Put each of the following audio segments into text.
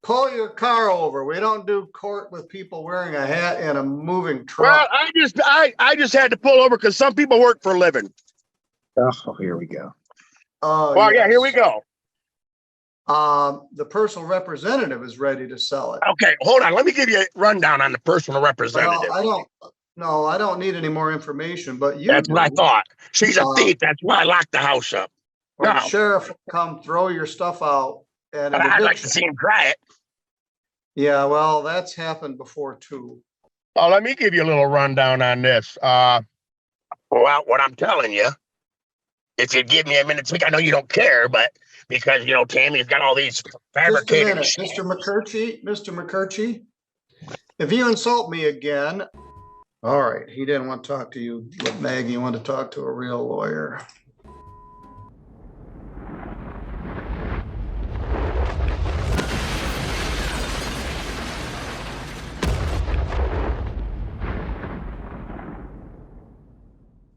pull your car over. We don't do court with people wearing a hat in a moving Well, truck. I just had to pull over because some people work for a living. Oh, here we go. Oh, Well, yeah, yes. here we go. The personal representative is ready to sell it. Okay, hold on. Let me give you a rundown on the personal Well, representative. I don't need any more information, but you That's do. what I thought. She's a thief. That's why I locked the house up. Well, the No, sheriff will come throw your stuff out and but an I'd like to eviction. see him try it. Yeah, well, that's happened before too. Oh, let me give you a little rundown on this. Well, what I'm telling you, if you give me a minute to speak, I know you don't care, but because Tammy's got all these Just a fabricated. minute, Mr. Mckerchi. If you insult me again, all right. He didn't want to talk to you, Meg. He wanted to talk to a real lawyer.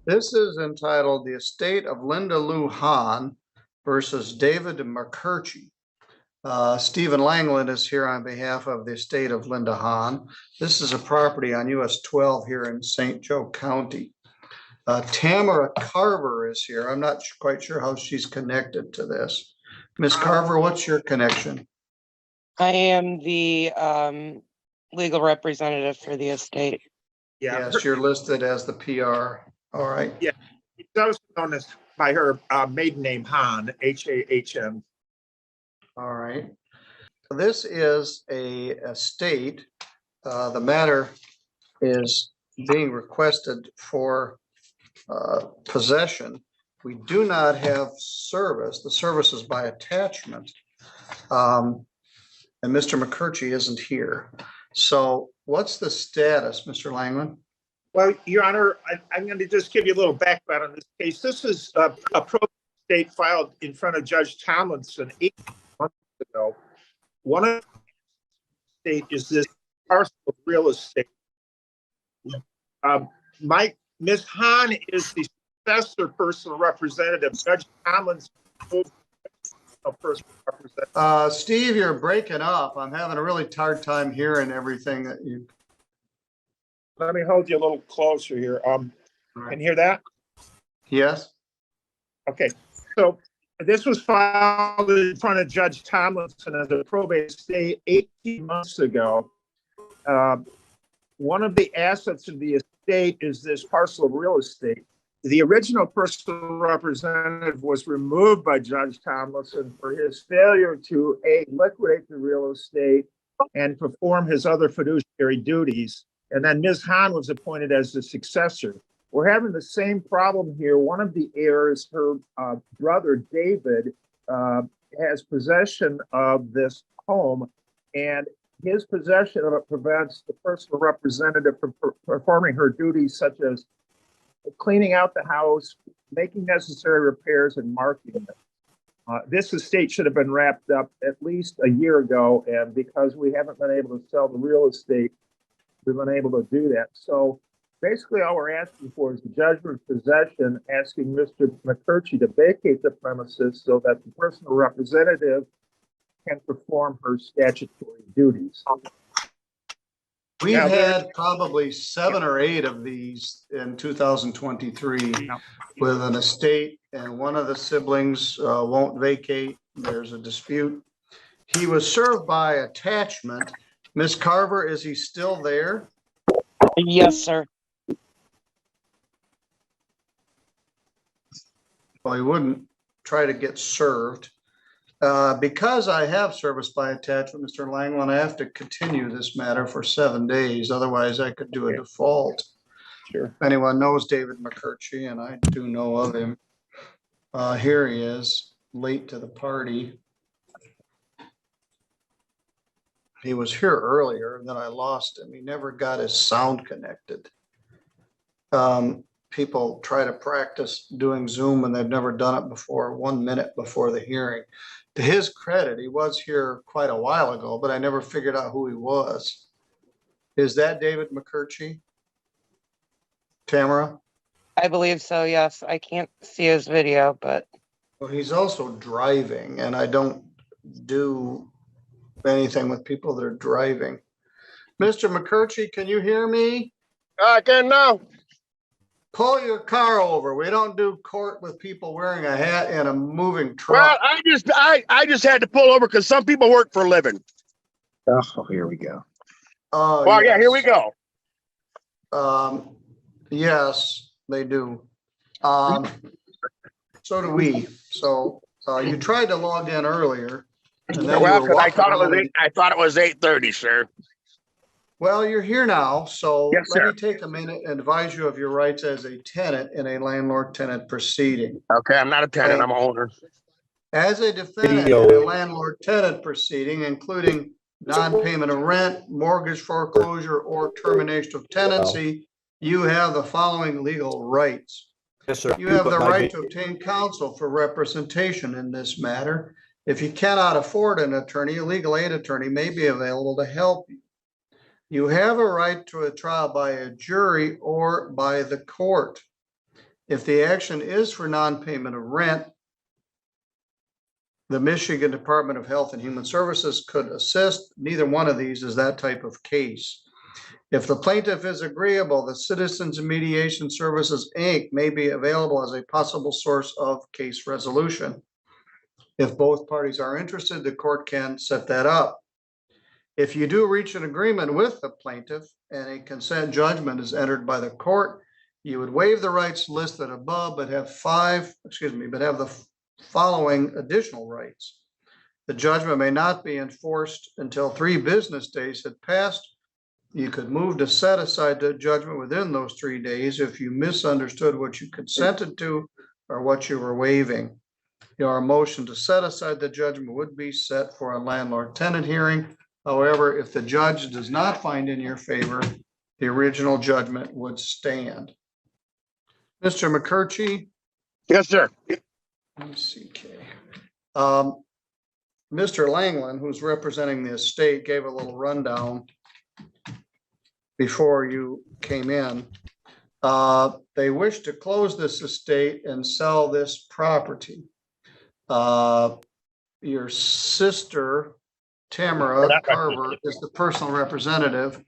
This is entitled The Estate of Linda Lou Hahn versus David Mckerchi. Stephen Langland is here on behalf of the estate of Linda Hahn. This is a property on US 12 here in St. Joe County. Tamara Carver is here. I'm not quite sure how she's connected to this. Miss Carver, what's your connection? I am the legal representative for the estate. Yeah. Yes, you're listed as the PR. All right. Yeah. She's also known as by her maiden name, Hahn, H-A-H-N. All right. So this is a estate. The matter is being requested for possession. We do not have service. The service is by attachment. And Mr. Mckerchi isn't here. So what's the status, Mr. Langland? Well, Your Honor, I'm going to just give you a little background on this case. This is a probate estate filed in front of Judge Tomlinson 8 months ago. One of the estate is this parcel of real estate. Ms. Hahn is the successor personal representative. Judge Tomlinson, personal representative. Steve, you're breaking up. I'm having a really hard time hearing everything that you. Let me hold you a little closer here. Can you hear that? Yes. Okay. So this was filed in front of Judge Tomlinson as a probate estate 18 months ago. One of the assets of the estate is this parcel of real estate. The original personal representative was removed by Judge Tomlinson for his failure to liquidate the real estate and perform his other fiduciary duties. And then Ms. Hahn was appointed as the successor. We're having the same problem here. One of the heirs, her brother David, has possession of this home, and his possession of it prevents the personal representative from performing her duties, such as cleaning out the house, making necessary repairs, and marketing it. This estate should have been wrapped up at least a year ago, and because we haven't been able to sell the real estate, we've been able to do that. So basically all we're asking for is the judgment of possession, asking Mr. Mckerchi to vacate the premises so that the personal representative can perform her statutory duties. We've had probably 7 or 8 of these in 2023 with an estate, and one of the siblings won't vacate. There's a dispute. He was served by attachment. Miss Carver, is he still there? Yes, sir. Well, he wouldn't try to get served. Because I have service by attachment, Mr. Langland, I have to continue this matter for 7 days. Otherwise, I could do a default. Sure. If anyone knows David Mckerchi, and I do know of him, here he is, late to the party. He was here earlier, and then I lost him. He never got his sound connected. People try to practice doing Zoom and they've never done it before, 1 minute before the hearing. To his credit, he was here quite a while ago, but I never figured out who he was. Is that David Mckerchi? Tamara? I believe so, yes. I can't see his video, but. Well, he's also driving, and I don't do anything with people that are driving. Mr. Mckerchi, can you hear me? I can now. Pull your car over. We don't do court with people wearing a hat and a moving Well, truck. I just had to pull over because some people work for a living. Oh, here we go. Oh, Well, yeah, here yes. we go. Yes, they do. So do we. So you tried to log in earlier. And then Well, you were because walking I thought it was 8:30, sir. Well, you're here now, so Yes, let sir. me take a minute and advise you of your rights as a tenant in a landlord-tenant proceeding. Okay, I'm not a tenant, I'm an owner. As a defendant in a landlord-tenant proceeding, including non-payment of rent, mortgage foreclosure, or termination of tenancy, you have the following legal rights. Yes, sir. You have the right to obtain counsel for representation in this matter. If you cannot afford an attorney, a legal aid attorney may be available to help you. You have a right to a trial by a jury or by the court. If the action is for non-payment of rent, the Michigan Department of Health and Human Services could assist. Neither one of these is that type of case. If the plaintiff is agreeable, the Citizens Mediation Services, Inc. may be available as a possible source of case resolution. If both parties are interested, the court can set that up. If you do reach an agreement with the plaintiff and a consent judgment is entered by the court, you would waive the rights listed above, but have the following additional rights. The judgment may not be enforced until 3 business days had passed. You could move to set aside the judgment within those 3 days if you misunderstood what you consented to or what you were waiving. Your motion to set aside the judgment would be set for a landlord-tenant hearing. However, if the judge does not find in your favor, the original judgment would stand. Mr. Mckerchi? Yes, sir. MCK. Mr. Langland, who's representing the estate, gave a little rundown before you came in. They wish to close this estate and sell this property. Your sister, Tamara Carver, is the personal representative,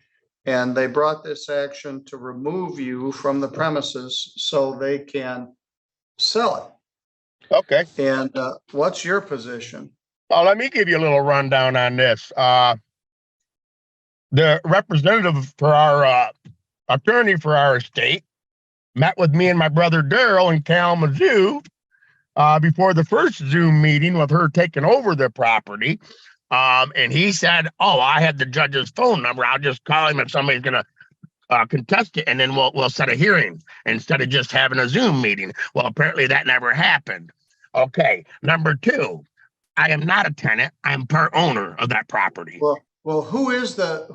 and they brought this action to remove you from the premises so they can sell it. Okay. And what's your position? Let me give you a little rundown on this. The representative for our attorney for our estate met with me and my brother Daryl in Kalamazoo before the first Zoom meeting with her taking over the property. And he said, "Oh, I had the judge's phone number. I'll just call him if somebody's gonna contest it, and then we'll set a hearing instead of just having a Zoom meeting." Well, apparently that never happened. Okay. Number 2, I am not a tenant. I'm part owner of that property. Well, who is the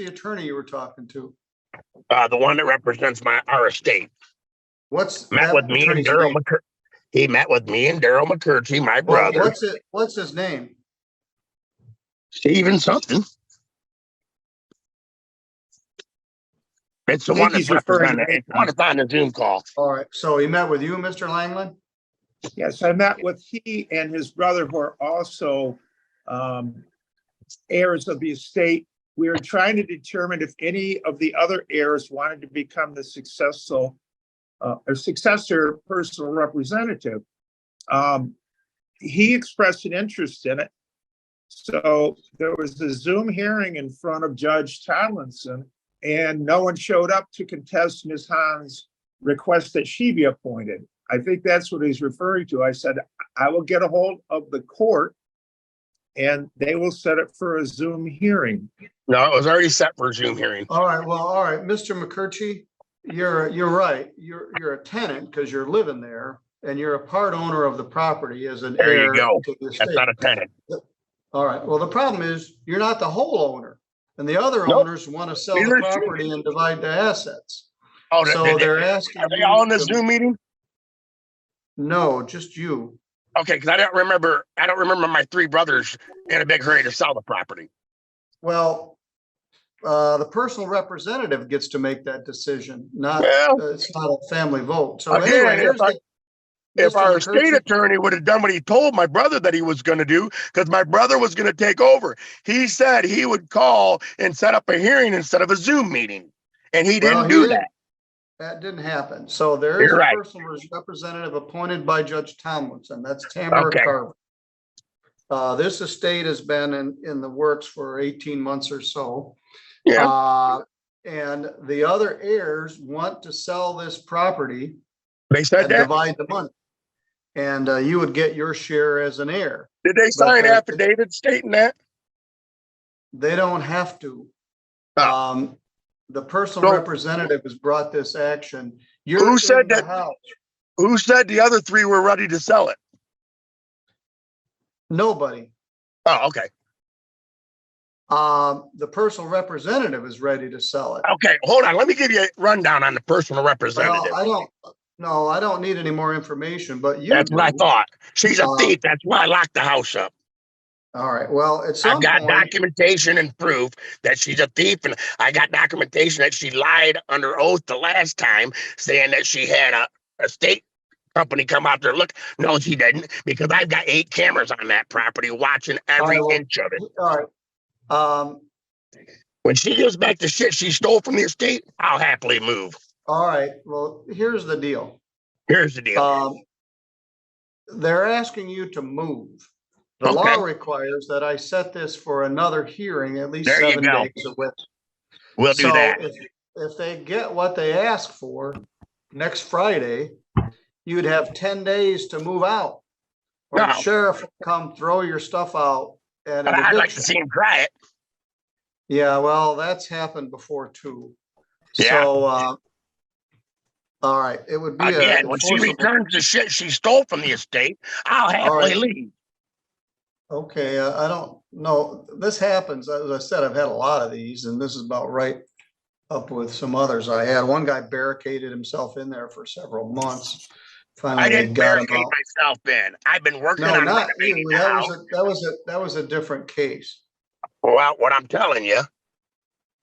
attorney you were talking to? The one that represents our estate. What's Met that with me and attorney's Daryl name? He met with me and Daryl Mckerchi, my brother. What's his name? Steven something. It's the I think one that's he's referring represented. to- It's the one that's on the Zoom call. All right, so he met with you, Mr. Langland? Yes, I met with he and his brother who are also heirs of the estate. We are trying to determine if any of the other heirs wanted to become the successor personal representative. He expressed an interest in it. So there was a Zoom hearing in front of Judge Tomlinson, and no one showed up to contest Ms. Hahn's request that she be appointed. I think that's what he's referring to. I said, I will get a hold of the court and they will set it for a Zoom hearing. No, it was already set for a Zoom hearing. All right, Mr. Mckerchi, you're right. You're a tenant because you're living there and you're a part owner of the property as an There heir you go. to the That's estate. not a tenant. All right, well, the problem is you're not the whole owner and the other Nope. owners want to sell Neither the is she. property and divide the assets. Oh, So they're asking. Are they all in this you to- Zoom meeting? No, just you. Okay, because I don't remember my 3 brothers in a big hurry to sell the property. Well, the personal representative gets to make that decision, not, Well, it's not a family vote. So again, anyway, if Mr. our state Mckerchi, attorney would have done what he told my brother that he was going to do, because my brother was going to take over. He said he would call and set up a hearing instead of a Zoom meeting, and he well, didn't do that. that didn't happen. So there is You're a right. personal representative appointed by Judge Tomlinson. That's Tamara Okay. Carver. This estate has been in the works for 18 months or so. Yeah, And the other heirs want to sell this property they said and that. divide the money. And you would get your share as an heir. Did they But sign affidavits stating that? they don't have to. Oh. The personal So representative has brought this action. who You're said in the that? house. Who said the other three were ready to sell it? Nobody. Oh, okay. The personal representative is ready to sell it. Okay, hold on. Let me give you a rundown on the personal Well, representative. I don't need any more information, but you That's do. what I thought. She's a Uh, thief. That's why I locked the house up. All right. Well, at I've some got point, documentation and proof that she's a thief, and I got documentation that she lied under oath the last time, saying that she had a state company come out there look. No, she didn't, because I've got 8 cameras on that property watching every all right, inch of it. all right. When she gives back the shit she stole from the estate, I'll happily move. All right. Well, here's the deal. Here's the deal. They're asking you to move. The Okay. law requires that I set this for another hearing, at least There you 7 go. days of which. We'll do So that. if they get what they ask for next Friday, you'd have 10 days to move out. Or the No. sheriff will come throw your stuff out at an I'd like eviction. to see him try it. Yeah, well, that's happened before too. Yeah. So, all right, it would be Again, when she returns the shit she stole from the estate, I'll happily leave. Okay, I don't know. This happens. As I said, I've had a lot of these, and this is about right up with some others I had. One guy barricaded himself in there for several months. Finally, I they didn't got him barricade out. myself in. I've been working No, on not renovating you. the house. That was a different case. Well, what I'm telling you,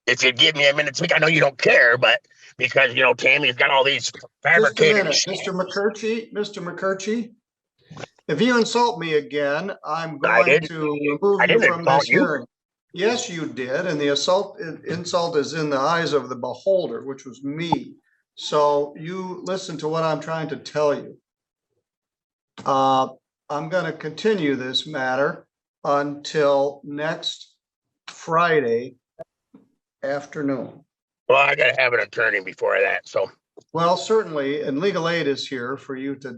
if you give me a minute to speak, I know you don't care, but because, you know, Tammy's got all these Just a fabricated minute, shit. Mr. Mckerchi. If you insult me again, I'm I going didn't. to remove I you didn't from insult this you. hearing. Yes, you did, and the insult is in the eyes of the beholder, which was me. So you listen to what I'm trying to tell you. I'm going to continue this matter until next Friday afternoon. Well, I got to have an attorney before that, so. Well, certainly, and legal aid is here for you to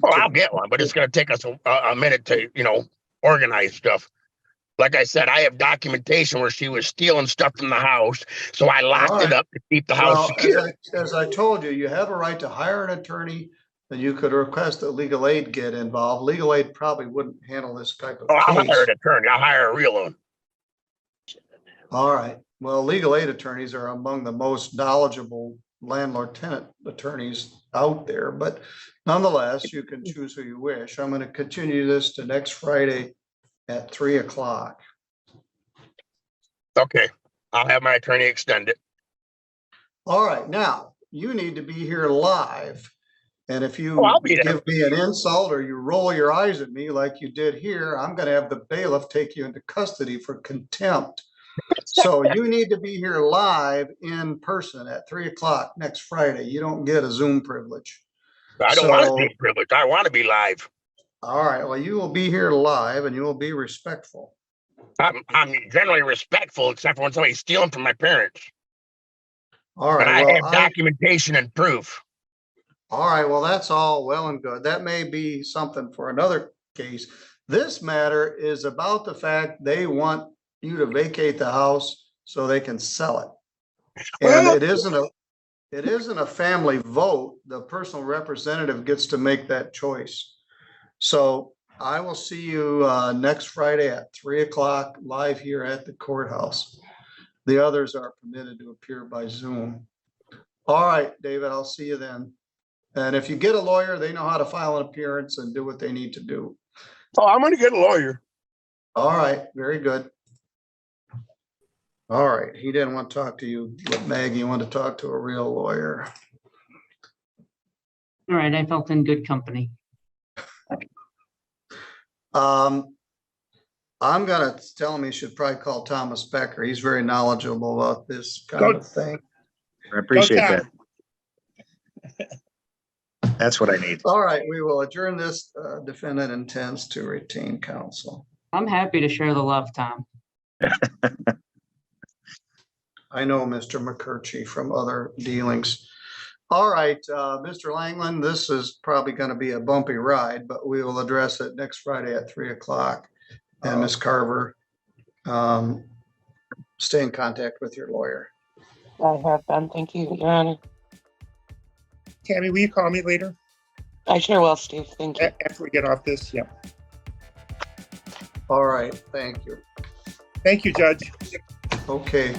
Well, I'll get one, but it's going to take us a minute to, you know, organize stuff. Like I said, I have documentation where she was stealing stuff from the house, so I locked it up to keep the house secure. As I told you, you have a right to hire an attorney, and you could request that legal aid get involved. Legal aid probably wouldn't handle this type of I'll hire case. an attorney. I'll hire a real one. All right. Well, legal aid attorneys are among the most knowledgeable landlord-tenant attorneys out there, but nonetheless, you can choose who you wish. I'm going to continue this to next Friday at 3 o'clock. Okay. I'll have my attorney extend it. All right. Now, you need to be here live. And if you I'll be there. give me an insult or you roll your eyes at me like you did here, I'm going to have the bailiff take you into custody for contempt. So you need to be here live in person at 3 o'clock next Friday. You don't get a Zoom privilege. I don't want to be privileged. I want to be live. All right. Well, you will be here live and you will be respectful. I'm generally respectful, except for when somebody's stealing from my parents. All But right. I have documentation and proof. All right. Well, that's all well and good. That may be something for another case. This matter is about the fact they want you to vacate the house so they can sell it. And it isn't a family vote. The personal representative gets to make that choice. So I will see you next Friday at 3 o'clock live here at the courthouse. The others are permitted to appear by Zoom. All right, David, I'll see you then. And if you get a lawyer, they know how to file an appearance and do what they need to do. Oh, I'm going to get a lawyer. All right, very good. All right, he didn't want to talk to you, but Meg, you want to talk to a real lawyer. All right, I felt in good company. I'm gonna tell him he should probably call Thomas Becker. He's very knowledgeable about this kind Go- of thing. I appreciate Go, that. That's what I need. All right, we will adjourn this. Defendant intends to retain counsel. I'm happy to share the love, Tom. I know Mr. Mckerchi from other dealings. All right, Mr. Langland, this is probably going to be a bumpy ride, but we will address it next Friday at 3:00. And Ms. Carver, stay in contact with your lawyer. I have been. Thank you, Your Honor. Tammy, will you call me later I sure will, Steve. Thank you. after we get off this? Yeah. All right, thank you. Thank you, Judge. Okay.